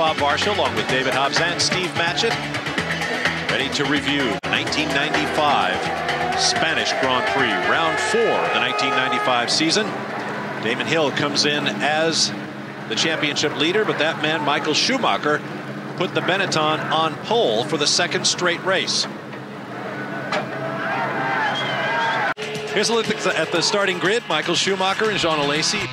Bob Varsha, along with David Hobbs and Steve Matchett, ready to review 1995 Spanish Grand Prix, round 4 of the 1995 season. Damon Hill comes in as the championship leader, but that man, Michael Schumacher, put the Benetton on pole for the second straight race. Here's a look at the starting grid. Michael Schumacher and Jean Alesi.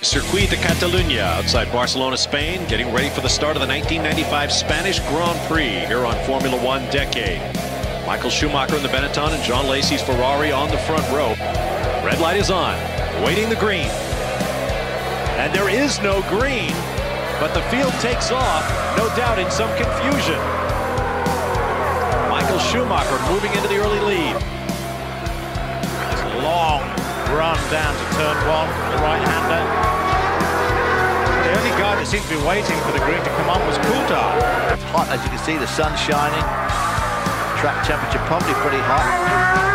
Circuit de Catalunya outside Barcelona, Spain, getting ready for the start of the 1995 Spanish Grand Prix here on Formula One Decade. Michael Schumacher in the Benetton and Jean Alesi's Ferrari on the front row. Red light is on, waiting the green. And there is no green, but the field takes off, no doubt in some confusion. Michael Schumacher moving into the early lead. This long run down to turn 1, the right-hander. The only guy that seemed to be waiting for the green to come on was Coulthard. It's hot, as you can see, the sun's shining. Track temperature probably pretty hot.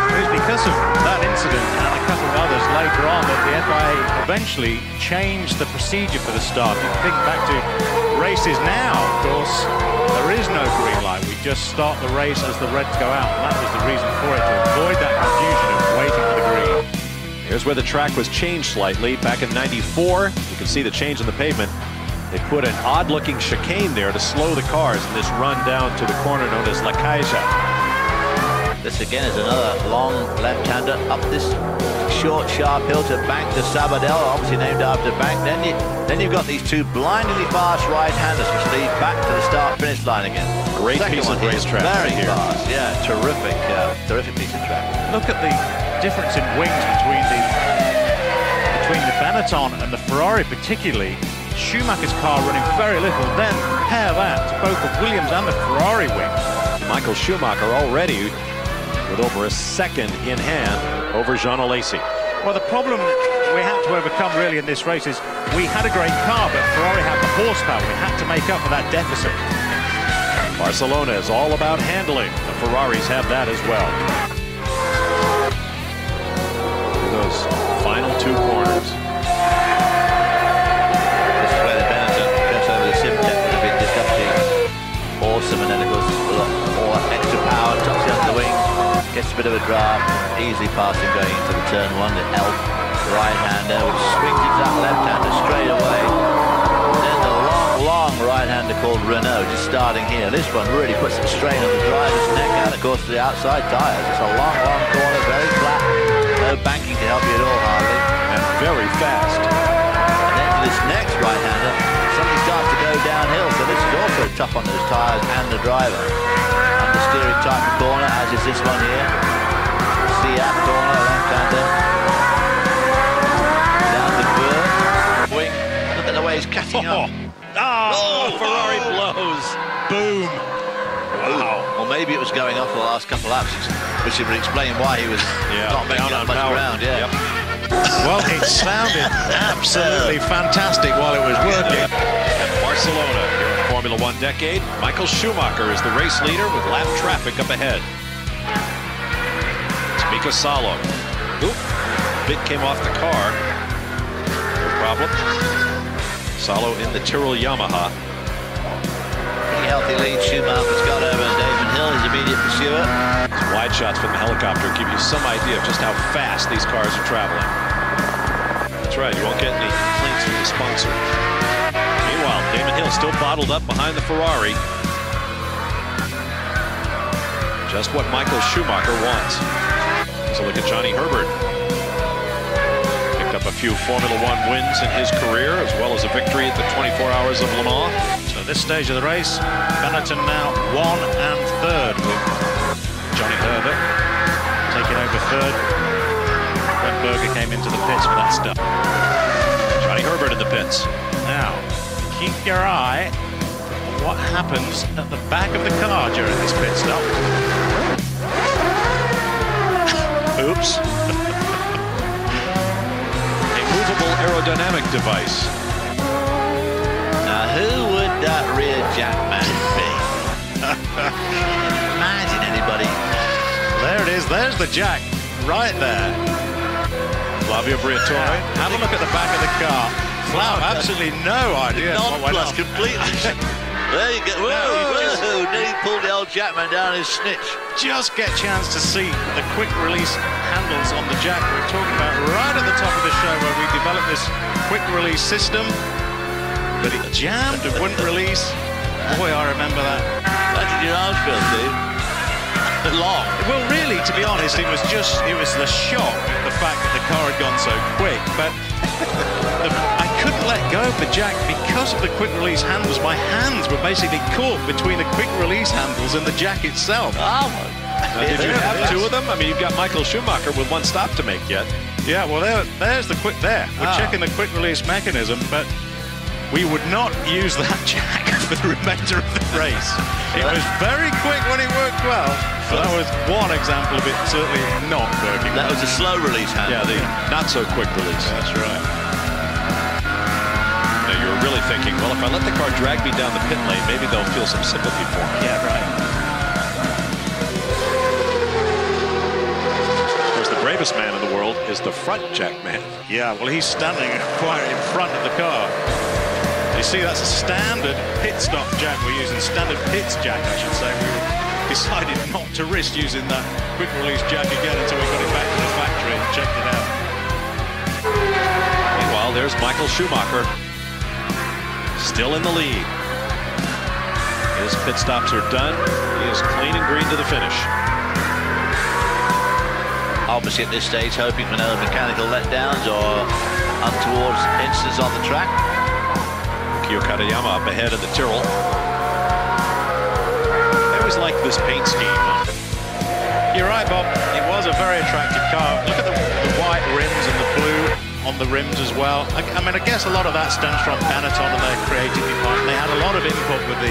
It was because of that incident and a couple of others later on that the FIA eventually changed the procedure for the start. You think back to races now, of course, there is no green light. We just start the race as the reds go out, and that was the reason for it, to avoid that confusion of waiting for the green. Here's where the track was changed slightly. Back in '94, you can see the change in the pavement. They put an odd-looking chicane there to slow the cars in this run down to the corner known as La Caixa. This again is another long left-hander up this short, sharp hill to Banc de Sabadell, obviously named after Bank. Then you've got these two blindingly fast right-handers which lead back to the start-finish line again. Great piece of racetrack very right here. Fast, yeah, terrific piece of track. Look at the difference in wings between the Benetton and the Ferrari, particularly. Schumacher's car running very little, then pair that to both the Williams and the Ferrari wing. Michael Schumacher already with over a second in hand over Jean Alesi. Well, the problem we had to overcome really in this race is we had a great car, but Ferrari had the horsepower. We had to make up for that deficit. Barcelona is all about handling. The Ferraris have that as well. Those final two corners. This is where the Benetton goes over the Simtek with a bit disrupting. Awesome, and then it goes a lot more extra power, touch under the wing, gets a bit of a draft, easily passing going into the turn 1, the Elf right-hander, which swings into that left-hander straight away. Then the long right-hander called Renault, just starting here. This one really puts some strain on the driver's neck and, of course, to the outside tyres. It's a long corner, very flat. No banking to help you at all, hardly. And very fast. And then to this next right-hander, something starts to go downhill, so this is also tough on those tyres and the driver. Understeering type of corner, as is this one here. Seat corner, left-hander. Down the curve. Wing. Look at the way he's catching up. Oh, Ferrari blows. Boom. Wow. Or maybe it was going off the last couple of laps, which would explain why he was not making up much ground. Yeah. Yep. Well, it sounded absolutely fantastic while it was working. At Barcelona here on Formula One Decade, Michael Schumacher is the race leader with lap traffic up ahead. It's Mika Salo. Oop, bit came off the car. No problem. Salo in the Tyrrell Yamaha. Pretty healthy lead Schumacher's got over Damon Hill, his immediate pursuer. These wide shots from the helicopter give you some idea of just how fast these cars are traveling. That's right, you won't get any complaints from the sponsor. Meanwhile, Damon Hill still bottled up behind the Ferrari. Just what Michael Schumacher wants. So look at Johnny Herbert. Picked up a few Formula One wins in his career, as well as a victory at the 24 Hours of Le Mans. So this stage of the race, Benetton now 1 and 3rd with Johnny Herbert taking over 3rd when Berger came into the pits for that stuff. Johnny Herbert in the pits. Now, keep your eye on what happens at the back of the car during this pit stop. Oops. A movable aerodynamic device. Now, who would that rear jack man be? Imagine anybody. There it is, there's the jack, right there. Flavio Briatore. Have a look at the back of the car. Flav, absolutely no idea what went Nonplussed on. completely. There you go. Whoa, nearly pulled the old Jackman down his snitch. Just get a chance to see the quick release handles on the Jack we're talking about right at the top of the show, where we developed this quick release system, but it jammed and wouldn't release. Boy, I remember that. How did your arms feel, Steve? Long. Well, really, to be honest, it was the shock, the fact that the car had gone so quick, but I couldn't let go of the Jack because of the quick release handles. My hands were basically caught between the quick release handles and the Jack itself. Oh, Did you have two of them? I mean, you've got Michael Schumacher with one stop to make yet. Yeah, well, there's the quick there. We're checking the quick release mechanism, but we would not use that Jack for the remainder of the race. It was very quick when it worked well, but that was one example of it certainly not working. that was a slow release handle. Yeah, the not so quick release. That's right. Now you were really thinking, well, if I let the car drag me down the pit lane, maybe they'll feel some sympathy for me. Yeah, right. Of course, the bravest man in the world is the front Jack man. Yeah, well, he's standing quite in front of the car. You see, that's a standard pit stop Jack we're using, standard pits Jack, I should say. We decided not to risk using that quick release Jack again until we got it back to the factory and checked it out. Meanwhile, there's Michael Schumacher, still in the lead. His pit stops are done. He is clean and green to the finish. Obviously at this stage hoping for no mechanical letdowns or untoward incidents on the track. Kyo Katayama up ahead of the Tyrrell. I always like this paint scheme. You're right, Bob. It was a very attractive car. Look at the white rims and the blue on the rims as well. I mean, I guess a lot of that stems from Benetton and their creative department. They had a lot of input with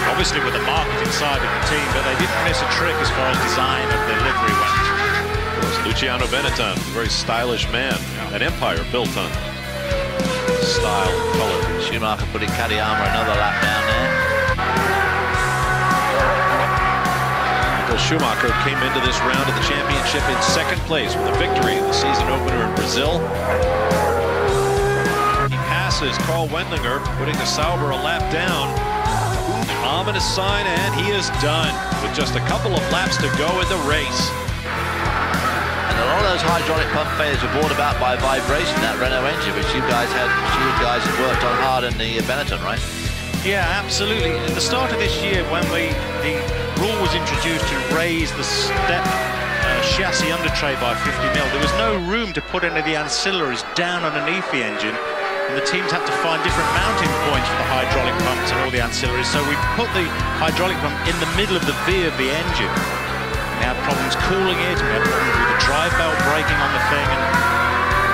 obviously with the marketing side of the team, but they didn't miss a trick as far as design of the livery went. Of course, Luciano Benetton, a very stylish man. An empire built on style and color. Schumacher putting Katayama another lap down there. Michael Schumacher came into this round of the championship in second place with a victory in the season opener in Brazil. He passes Carl Wendlinger, putting the Sauber a lap down. Ominous sign, and he is done with just a couple of laps to go in the race. And a lot of those hydraulic pump failures were brought about by vibration, that Renault engine, which you guys have worked on hard in the Benetton, right? Yeah, absolutely. At the start of this year, when the rule was introduced to raise the step chassis under tray by 50 mil, there was no room to put any of the ancillaries down underneath the engine, and the teams had to find different mounting points for the hydraulic pumps and all the ancillaries. So we put the hydraulic pump in the middle of the V of the engine. We had problems cooling it, we had problems with the drive belt breaking on the thing, and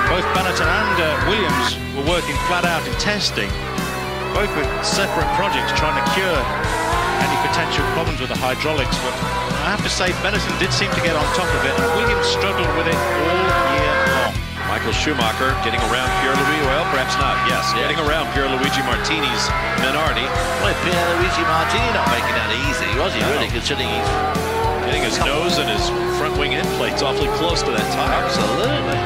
both Benetton and Williams were working flat out in testing, both with separate projects trying to cure any potential problems with the hydraulics. But I have to say, Benetton did seem to get on top of it, and Williams struggled with it all year long. Michael Schumacher getting around Pierluigi, well, perhaps not, yes. Getting around Pierluigi Martini's Minardi. Well, Pierluigi Martini not making that easy, was he, really, considering he's getting his nose and his front wing end plates awfully close to that tire. Absolutely.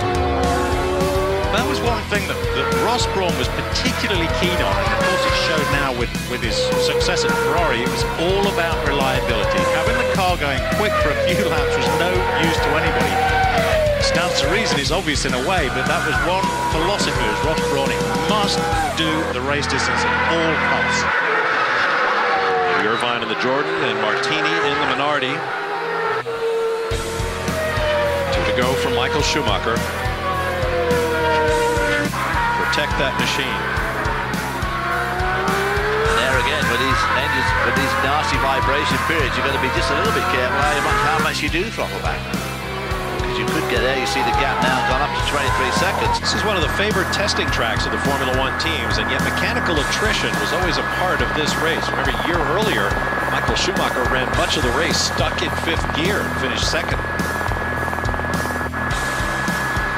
That was one thing that Ross Brawn was particularly keen on, and of course it showed now with his success at Ferrari. It was all about reliability. Having the car going quick for a few laps was no use to anybody. Stands to reason, it's obvious in a way, but that was one philosophy of Ross Brawn. It must do the race distance at all costs. Irvine in the Jordan and Martini in the Minardi. 2 to go from Michael Schumacher. Protect that machine. And there again, with these engines, with these nasty vibration periods, you've got to be just a little bit careful how much you do throttle back. Because you could get there, you see the gap now gone up to 23 seconds. This is one of the favored testing tracks of the Formula One teams, and yet mechanical attrition was always a part of this race. Remember, a year earlier, Michael Schumacher ran much of the race stuck in 5th gear and finished 2nd.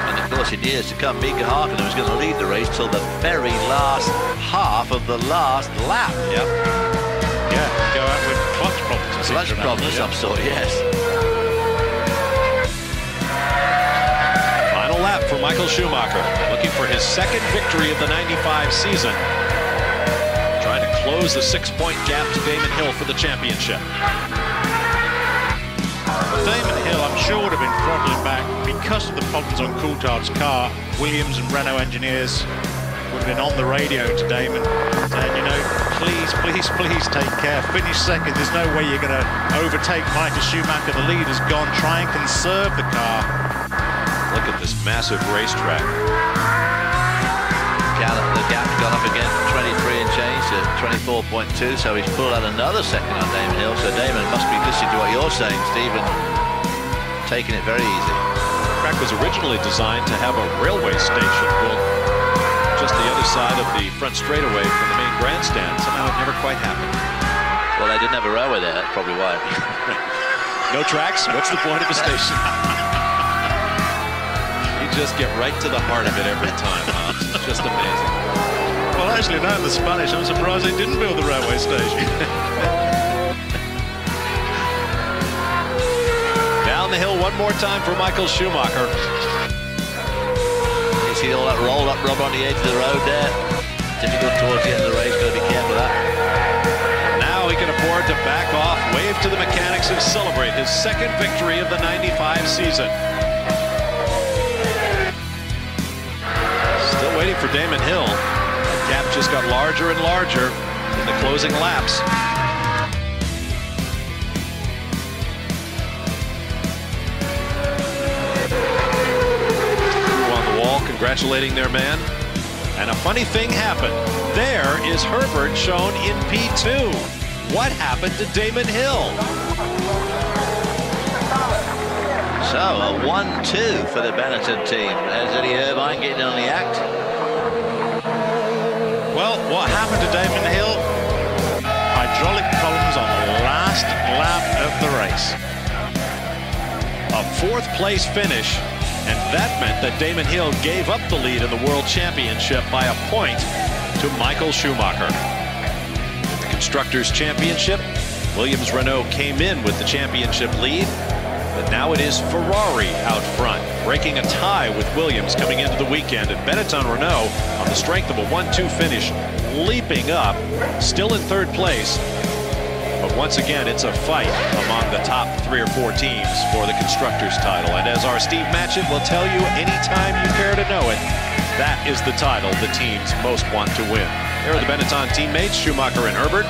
And of course, in years to come, Mika Hakkinen was going to lead the race till the very last half of the last lap. Yep. Yeah, go out with clutch problems. Clutch problems of some sort, yes. Final lap for for Michael Schumacher, looking for his second victory of the 95 season. Trying to close the 6-point gap to Damon Hill for the championship. Damon Hill, I'm sure, would have been throttling back because of the problems on Coulthard's car. Williams and Renault engineers would have been on the radio to Damon saying, you know, please, please, please take care. Finish second. There's no way you're going to overtake Michael Schumacher. The lead has gone. Try and conserve the car. Look at this massive racetrack. The gap's gone up again from 23 and change to 24.2, so he's pulled out another second on Damon Hill. So Damon must be listening to what you're saying, Stephen, taking it very easy. The track was originally designed to have a railway station built just the other side of the front straightaway from the main grandstand. Somehow it never quite happened. Well, they didn't have a railway there, that's probably why. No tracks? What's the point of a station? You just get right to the heart of it every time, huh? It's just amazing. Well, actually, now the Spanish, I'm surprised they didn't build the railway station. Down the hill one more time for Michael Schumacher. You see all that rolled up rubber on the edge of the road there. Difficult towards the end of the race, got to be careful of that. Now he can afford to back off, wave to the mechanics, and celebrate his second victory of the 95 season. Still waiting for Damon Hill. The gap just got larger and larger in the closing laps. Congratulating their man, and a funny thing happened. There is Herbert shown in P2. What happened to Damon Hill? So a 1-2 for the Benetton team. There's Eddie Irvine getting on the act. Well, what happened to Damon Hill? Hydraulic problems on the last lap of the race. A fourth place finish. And that meant that Damon Hill gave up the lead in the World Championship by a point to Michael Schumacher. In the Constructors' Championship, Williams-Renault came in with the championship lead, but now it is Ferrari out front, breaking a tie with Williams coming into the weekend. And Benetton-Renault, on the strength of a 1-2 finish, leaping up, still in third place. But once again, it's a fight among the top 3 or 4 teams for the Constructors' title. And as our Steve Matchett will tell you anytime you care to know it, that is the title the teams most want to win. There are the Benetton teammates, Schumacher and Herbert.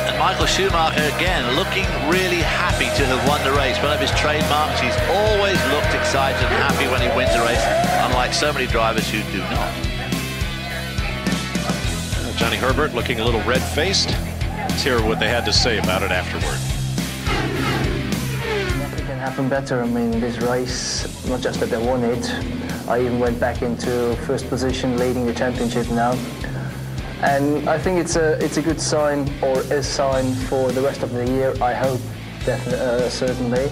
And Michael Schumacher, again, looking really happy to have won the race. One of his trademarks, he's always looked excited and happy when he wins a race, unlike so many drivers who do not. Johnny Herbert looking a little red-faced. Let's hear what they had to say about it afterward. Nothing can happen better. I mean, this race, not just that they won it, I even went back into first position, leading the championship now. And I think it's a good sign, or a sign for the rest of the year. I hope, definitely, certainly,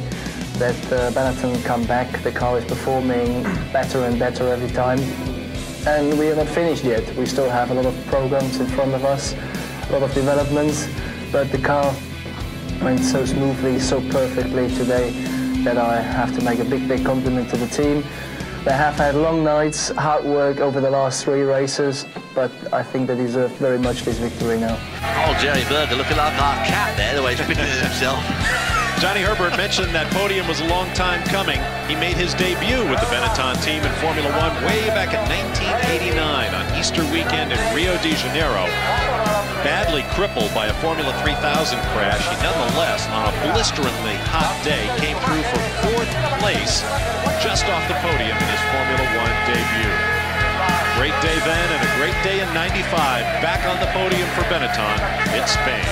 that Benetton come back. The car is performing better and better every time. And we are not finished yet. We still have a lot of programs in front of us, a lot of developments, but the car went so smoothly, so perfectly today that I have to make a big compliment to the team. They have had long nights, hard work over the last 3 races, but I think they deserve very much this victory now. Oh, Jerry Berger looking like our cat there, the way he's picking it himself. Johnny Herbert mentioned that podium was a long time coming. He made his debut with the Benetton team in Formula One way back in 1989 on Easter weekend in Rio de Janeiro. Badly crippled by a Formula 3000 crash, he nonetheless, on a blisteringly hot day, came through for 4th place just off the podium in his Formula One debut. Great day then and a great day in '95, back on the podium for Benetton in Spain.